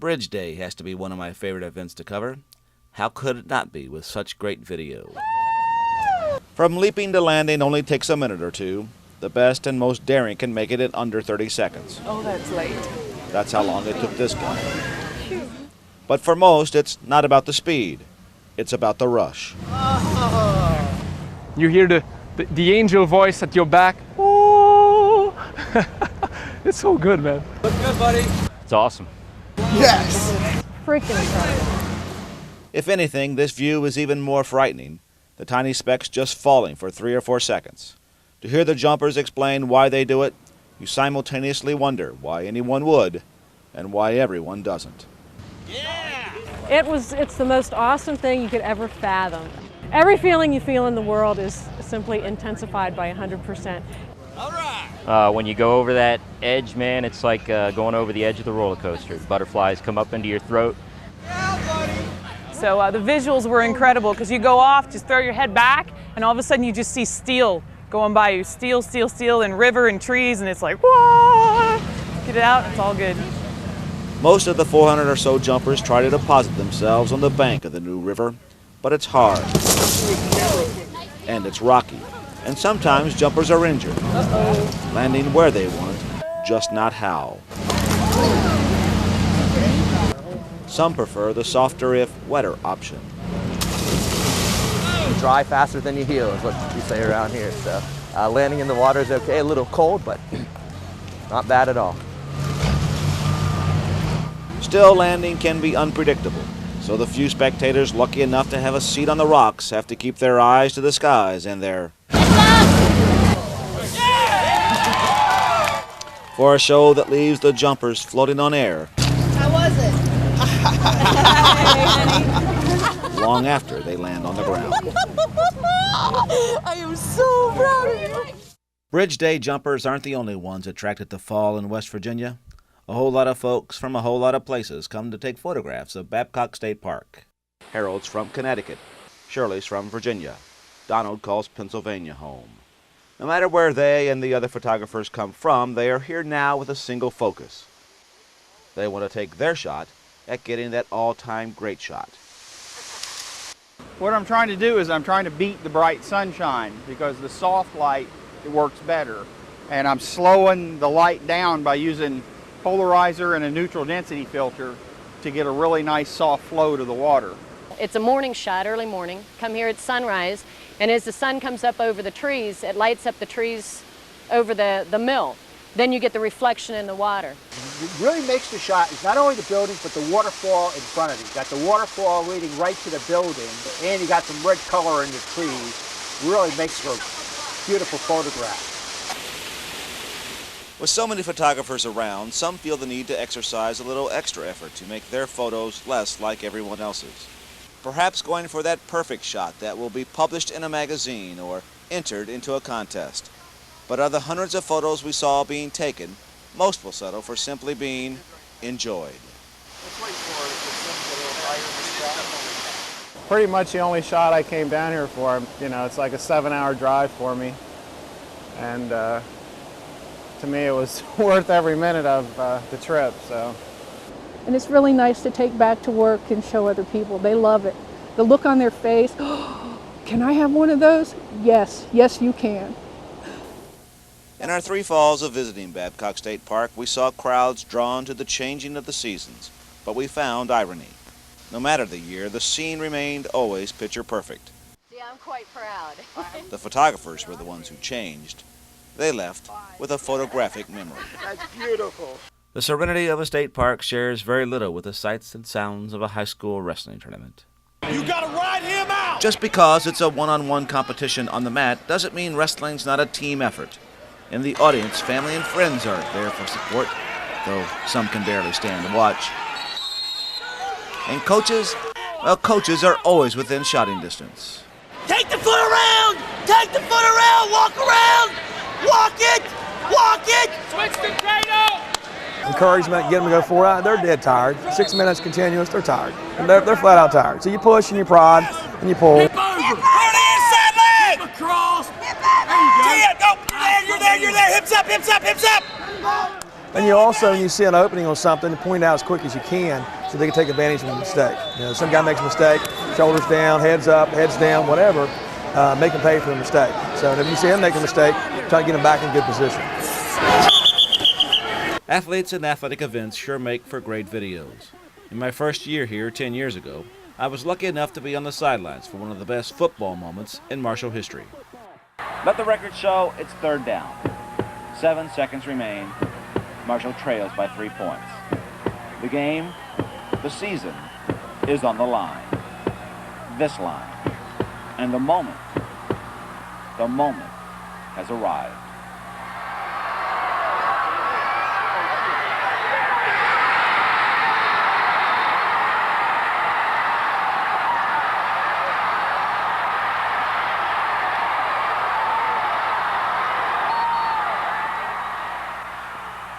Bridge Day has to be one of my favorite events to cover. How could it not be with such great video? From leaping to landing only takes a minute or two. The best and most daring can make it in under 30 seconds. Oh, that's late. That's how long it took this guy. But for most, it's not about the speed. It's about the rush. You hear the angel voice at your back. Oh! It's so good, man. Looks good, buddy. It's awesome. Yes! Freaking incredible. If anything, this view is even more frightening. The tiny specks just falling for 3 or 4 seconds. To hear the jumpers explain why they do it, you simultaneously wonder why anyone would and why everyone doesn't. Yeah! It's the most awesome thing you could ever fathom. Every feeling you feel in the world is simply intensified by 100%. All right. When you go over that edge, man, it's like going over the edge of the roller coaster. The butterflies come up into your throat. So the visuals were incredible because you go off, just throw your head back, and all of a sudden you just see steel going by you. Steel, steel, steel, and river and trees, and it's like, whoa! Get it out, it's all good. Most of the 400 or so jumpers try to deposit themselves on the bank of the new river, but it's hard. And it's rocky. And sometimes jumpers are injured, landing where they want, just not how. Some prefer the softer if wetter option. You dry faster than you heal is what you say around here. So landing in the water is okay, a little cold, but not bad at all. Still, landing can be unpredictable, so the few spectators lucky enough to have a seat on the rocks have to keep their eyes to the skies and their for a show that leaves the jumpers floating on air. How was it? Long after they land on the ground. I am so proud of you. Bridge Day jumpers aren't the only ones attracted to fall in West Virginia. A whole lot of folks from a whole lot of places come to take photographs of Babcock State Park. Harold's from Connecticut. Shirley's from Virginia. Donald calls Pennsylvania home. No matter where they and the other photographers come from, they are here now with a single focus. They want to take their shot at getting that all-time great shot. What I'm trying to do is I'm trying to beat the bright sunshine because the soft light, it works better. And I'm slowing the light down by using polarizer and a neutral density filter to get a really nice soft flow to the water. It's a morning shot, early morning. Come here at sunrise, and as the sun comes up over the trees, it lights up the trees over the mill. Then you get the reflection in the water. What really makes the shot is not only the buildings, but the waterfall in front of you. You got the waterfall leading right to the building, and you got some red color in the trees. It really makes for a beautiful photograph. With so many photographers around, some feel the need to exercise a little extra effort to make their photos less like everyone else's. Perhaps going for that perfect shot that will be published in a magazine or entered into a contest. But of the hundreds of photos we saw being taken, most will settle for simply being enjoyed. Pretty much the only shot I came down here for. You know, it's like a 7-hour drive for me. And to me, it was worth every minute of the trip, so. And it's really nice to take back to work and show other people. They love it. The look on their face, oh, can I have one of those? Yes, yes you can. In our 3 falls of visiting Babcock State Park, we saw crowds drawn to the changing of the seasons, but we found irony. No matter the year, the scene remained always picture perfect. Yeah, I'm quite proud. The photographers were the ones who changed. They left with a photographic memory. That's beautiful. The serenity of a state park shares very little with the sights and sounds of a high school wrestling tournament. You gotta ride him out! Just because it's a one-on-one competition on the mat doesn't mean wrestling's not a team effort. In the audience, family and friends are there for support, though some can barely stand to watch. And coaches? Well, coaches are always within shouting distance. Take the foot around! Take the foot around! Walk around! Walk it! Walk it! Switch the cradle! Encouragement, get them to go 4 out. They're dead tired. 6 minutes continuous, they're tired. And they're flat out tired. So you push and you prod and you pull. Hip over! Hip inside leg! Hip across! Hip over! There you go! You're there! You're there! Hips up! Hips up! Hips up! And you also, when you see an opening on something, point it out as quick as you can so they can take advantage of the mistake. You know, some guy makes a mistake, shoulders down, heads up, heads down, whatever, make him pay for the mistake. So if you see him make a mistake, try to get him back in good position. Athletes and athletic events sure make for great videos. In my first year here 10 years ago, I was lucky enough to be on the sidelines for one of the best football moments in Marshall history. Let the record show it's third down. 7 seconds remain. Marshall trails by 3 points. The game, the season, is on the line. This line. And the moment has arrived.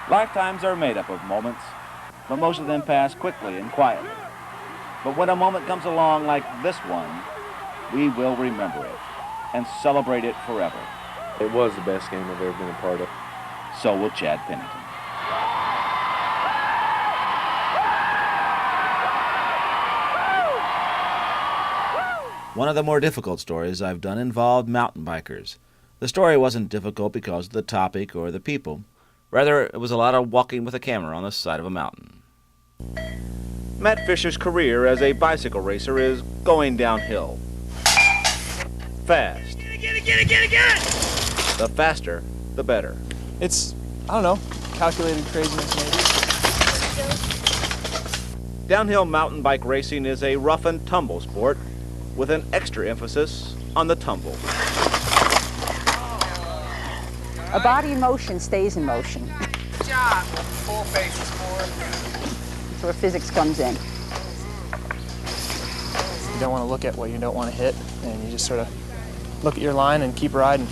Lifetimes are made up of moments, but most of them pass quickly and quietly. But when a moment comes along like this one, we will remember it and celebrate it forever. It was the best game I've ever been a part of. So will Chad Pennington. One of the more difficult stories I've done involved mountain bikers. The story wasn't difficult because of the topic or the people. Rather, it was a lot of walking with a camera on the side of a mountain. Matt Fisher's career as a bicycle racer is going downhill. Fast. Get it! The faster, the better. It's, I don't know, calculated craziness maybe. Downhill mountain bike racing is a rough and tumble sport with an extra emphasis on the tumble. A body in motion stays in motion. Good job. Full faces forward. That's where physics comes in. You don't want to look at what you don't want to hit, and you just sort of look at your line and keep riding,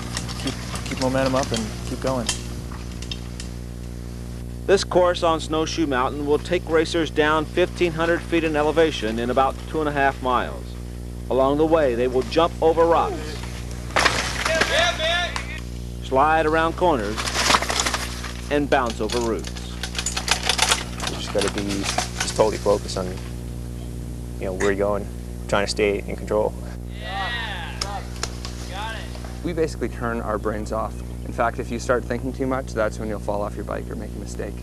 keep momentum up and keep going. This course on Snowshoe Mountain will take racers down 1,500 feet in elevation in about 2.5 miles. Along the way, they will jump over rocks, slide around corners, and bounce over roots. You just got to be just totally focused on, where you're going, trying to stay in control. We basically turn our brains off. In fact, if you start thinking too much, that's when you'll fall off your bike or make a mistake.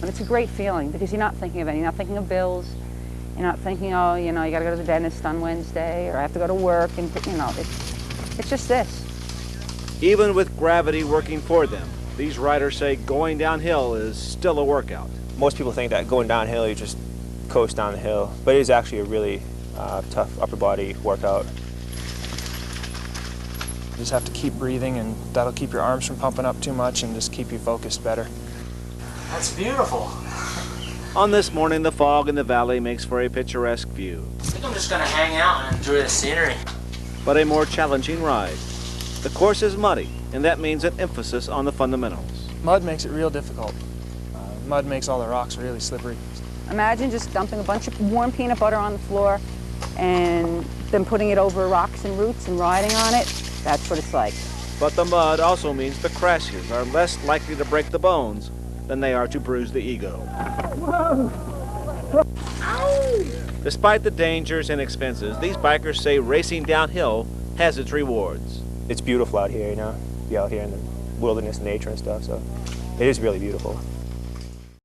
And it's a great feeling because you're not thinking of anything. You're not thinking of bills. You're not thinking, oh, you got to go to the dentist on Wednesday, or I have to go to work, and it's just this. Even with gravity working for them, these riders say going downhill is still a workout. Most people think that going downhill, you just coast down the hill, but it is actually a really tough upper body workout. You just have to keep breathing, and that'll keep your arms from pumping up too much and just keep you focused better. That's beautiful. On this morning, the fog in the valley makes for a picturesque view. I think I'm just going to hang out and enjoy the scenery. But a more challenging ride. The course is muddy, and that means an emphasis on the fundamentals. Mud makes it real difficult. Mud makes all the rocks really slippery. Imagine just dumping a bunch of warm peanut butter on the floor and then putting it over rocks and roots and riding on it. That's what it's like. But the mud also means the crashes are less likely to break the bones than they are to bruise the ego. Despite the dangers and expenses, these bikers say racing downhill has its rewards. It's beautiful out here, be out here in the wilderness and nature and stuff, so it is really beautiful.